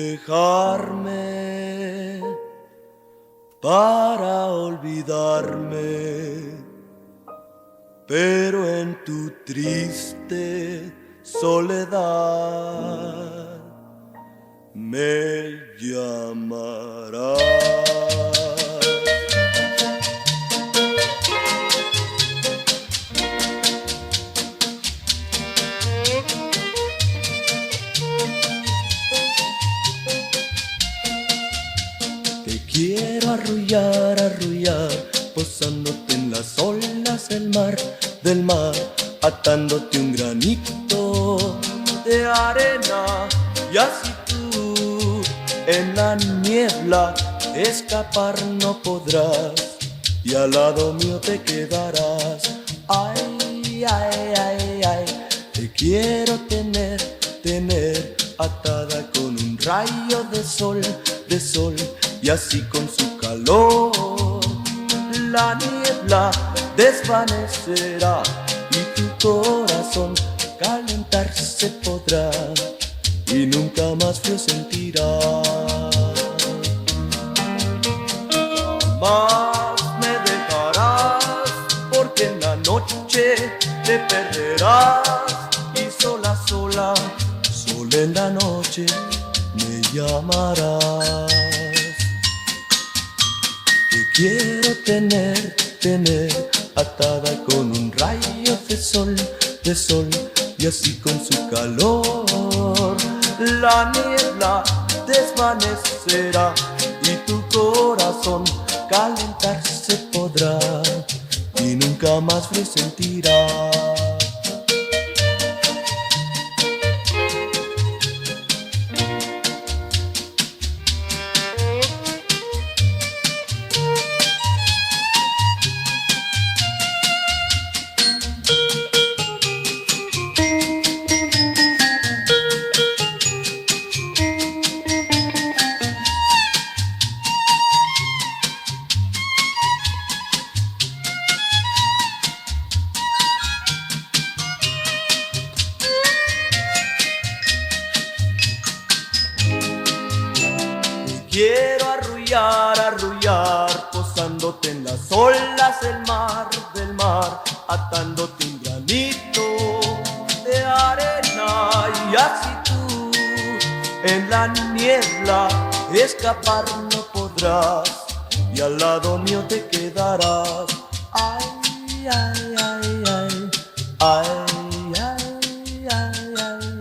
dejarme para olvidarme, pero en tu triste soledad me llamarás. Te quiero arrullar, arrullar, posándote en las olas del mar, atándote un granito de arena, y así tú en la niebla escapar no podrás, y al lado mío te quedarás. Ay, ay, ay, ay, te quiero tener, tener atada con un rayo de sol, y así con su calor la niebla desvanecerá y tu corazón calentarse podrá y nunca más frío sentirá. Jamás me dejarás, porque en la noche te perderás, y sola, sola, sola en la noche me llamarás. Te quiero tener, tener atada con un rayo de sol, y así con su calor la niebla desvanecerá y tu corazón calentarse podrá y nunca más frío sentirá. Quiero arrullar, arrullar, posándote en las olas del mar, atándote un granito de arena, y así tú en la niebla escapar no podrás, y al lado mío te quedarás. Ay, ay, ay, ay, ay, ay, ay, ay, ay.